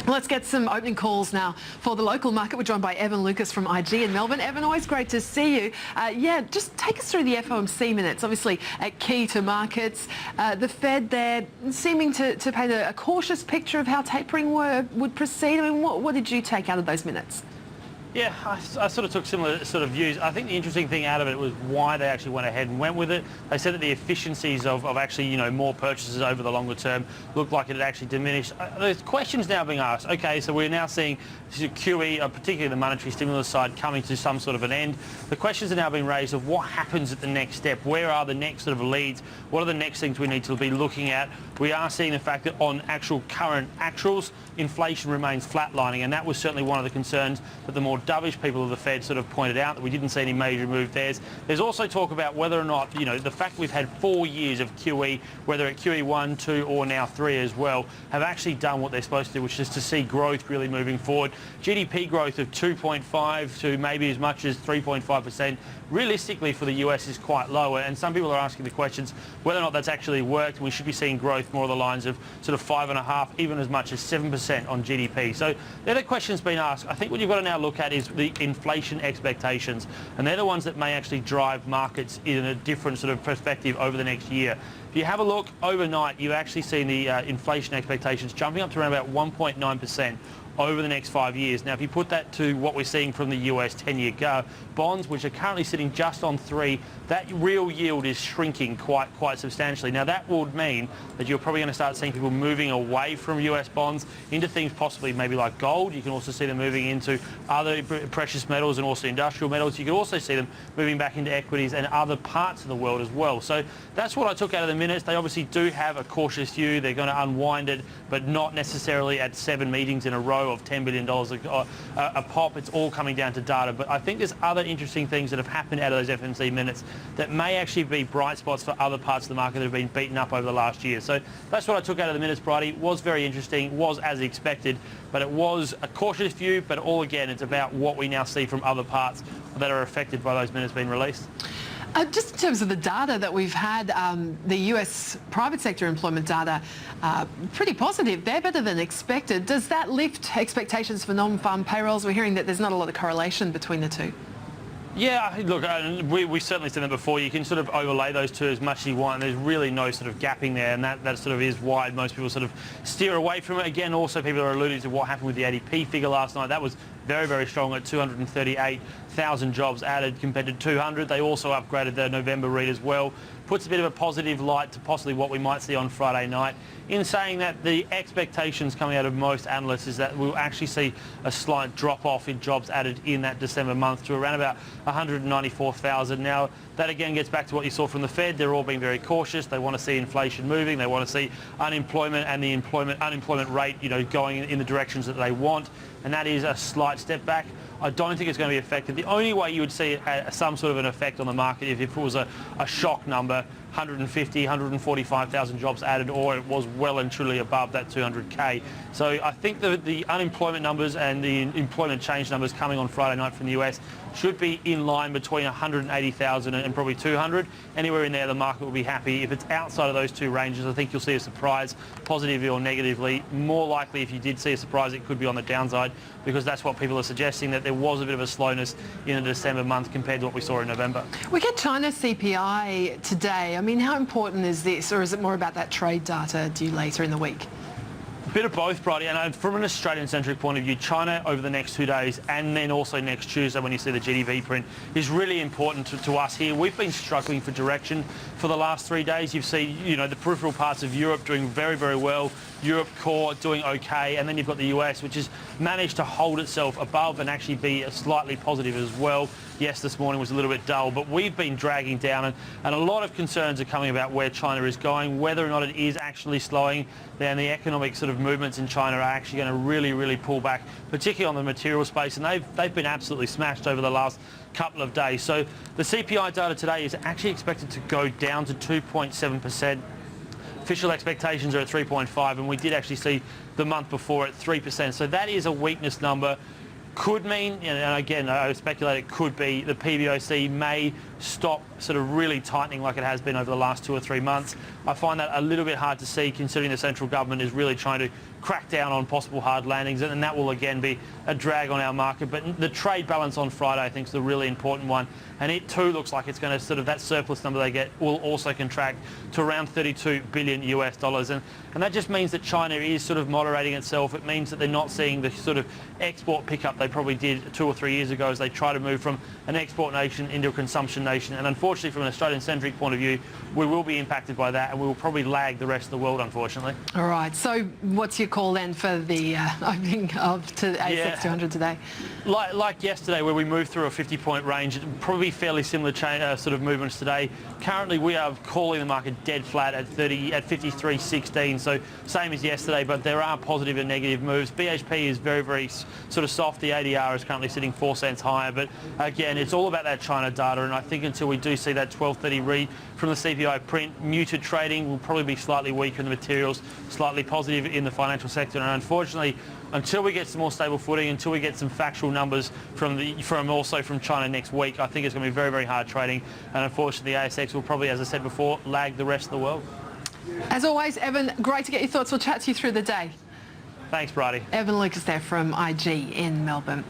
Let's get some opening calls now for the local market. We're joined by Evan Lucas from IG in Melbourne. Evan, always great to see you. Just take us through the FOMC minutes, obviously key to markets. The Fed there seeming to paint a cautious picture of how tapering would proceed. I mean, what did you take out of those minutes? Yeah, I sort of took similar sort of views. I think the interesting thing out of it was why they actually went ahead and went with it. They said that the efficiencies of actually, more purchases over the longer term looked like it had actually diminished. There's questions now being asked. Okay, so we're now seeing QE, particularly the monetary stimulus side, coming to some sort of an end. The questions are now being raised of what happens at the next step. Where are the next sort of leads? What are the next things we need to be looking at? We are seeing the fact that on actual current actuals, inflation remains flatlining, and that was certainly one of the concerns that the more dovish people of the Fed sort of pointed out, that we didn't see any major move there. There's also talk about whether or not, the fact we've had 4 years of QE, whether at QE 1, 2 or now 3 as well, have actually done what they're supposed to do, which is to see growth really moving forward. GDP growth of 2.5 to maybe as much as 3.5%, realistically for the US is quite low, and some people are asking the questions whether or not that's actually worked. We should be seeing growth more of the lines of sort of 5.5, even as much as 7% on GDP. So they're the questions being asked. I think what you've got to now look at is the inflation expectations, and they're the ones that may actually drive markets in a different sort of perspective over the next year. If you have a look overnight, you've actually seen the inflation expectations jumping up to around about 1.9% over the next 5 years. Now, if you put that to what we're seeing from the US 10-year bonds, which are currently sitting just on 3, that real yield is shrinking quite substantially. Now, that would mean that you're probably going to start seeing people moving away from US bonds into things possibly maybe like gold. You can also see them moving into other precious metals and also industrial metals. You can also see them moving back into equities and other parts of the world as well. So that's what I took out of the minutes. They obviously do have a cautious view. They're going to unwind it, but not necessarily at 7 meetings in a row of $10 billion a pop. It's all coming down to data. But I think there's other interesting things that have happened out of those FOMC minutes that may actually be bright spots for other parts of the market that have been beaten up over the last year. So that's what I took out of the minutes, Bridie. It was very interesting, was as expected, but it was a cautious view. But all again, it's about what we now see from other parts that are affected by those minutes being released. Just in terms of the data that we've had, the US private sector employment data, pretty positive. They're better than expected. Does that lift expectations for non-farm payrolls? We're hearing that there's not a lot of correlation between the two. Yeah, look, we've certainly seen that before. You can sort of overlay those two as much as you want. There's really no sort of gapping there, and that sort of is why most people sort of steer away from it. Again, also people are alluding to what happened with the ADP figure last night. That was very, very strong at 238,000 jobs added compared to 200. They also upgraded the November read as well. Puts a bit of a positive light to possibly what we might see on Friday night. In saying that, the expectations coming out of most analysts is that we'll actually see a slight drop-off in jobs added in that December month to around about 194,000. Now, that again gets back to what you saw from the Fed. They're all being very cautious. They want to see inflation moving. They want to see unemployment and the unemployment rate, going in the directions that they want. And that is a slight step back. I don't think it's going to be affected. The only way you would see some sort of an effect on the market if it was a shock number, 150, 145,000 jobs added, or it was well and truly above that 200K. So I think the unemployment numbers and the employment change numbers coming on Friday night from the US should be in line between 180,000 and probably 200. Anywhere in there, the market will be happy. If it's outside of those two ranges, I think you'll see a surprise, positively or negatively. More likely, if you did see a surprise, it could be on the downside, because that's what people are suggesting, that there was a bit of a slowness in the December month compared to what we saw in November. We get China CPI today. I mean, how important is this, or is it more about that trade data due later in the week? Bit of both, Bridie, and from an Australian-centric point of view, China over the next 2 days and then also next Tuesday when you see the GDP print is really important to us here. We've been struggling for direction for the last 3 days. You've seen, the peripheral parts of Europe doing very, very well. Europe core doing okay, and then you've got the US, which has managed to hold itself above and actually be slightly positive as well. Yes, this morning was a little bit dull, but we've been dragging down, and a lot of concerns are coming about where China is going, whether or not it is actually slowing. Then the economic sort of movements in China are actually going to really, really pull back, particularly on the material space, and they've been absolutely smashed over the last couple of days. So the CPI data today is actually expected to go down to 2.7%. Official expectations are at 3.5, and we did actually see the month before at 3%. So that is a weakness number. Could mean, and again, I speculate it could be the PBOC may stop sort of really tightening like it has been over the last 2 or 3 months. I find that a little bit hard to see, considering the central government is really trying to crack down on possible hard landings, and that will again be a drag on our market. But the trade balance on Friday, I think, is the really important one, and it too looks like it's going to sort of, that surplus number they get will also contract to around 32 billion US dollars, and that just means that China is sort of moderating itself. It means that they're not seeing the sort of export pickup they probably did 2 or 3 years ago as they try to move from an export nation into a consumption nation. And unfortunately, from an Australian-centric point of view, we will be impacted by that, and we will probably lag the rest of the world, unfortunately. All right, so what's your call then for the opening of ASX 200 today? Like yesterday, where we moved through a 50-point range, probably fairly similar sort of movements today. Currently, we are calling the market dead flat at 53.16, so same as yesterday, but there are positive and negative moves. BHP is very, very sort of soft. The ADR is currently sitting 4 cents higher, but again, it's all about that China data, and I think until we do see that 12:30 read from the CPI print, muted trading will probably be slightly weaker in the materials, slightly positive in the financial sector, and unfortunately, until we get some more stable footing, until we get some factual numbers from China next week, I think it's going to be very, very hard trading, and unfortunately the ASX will probably, as I said before, lag the rest of the world. As always, Evan, great to get your thoughts. We'll chat to you through the day. Thanks, Bridie. Evan Lucas there from IG in Melbourne.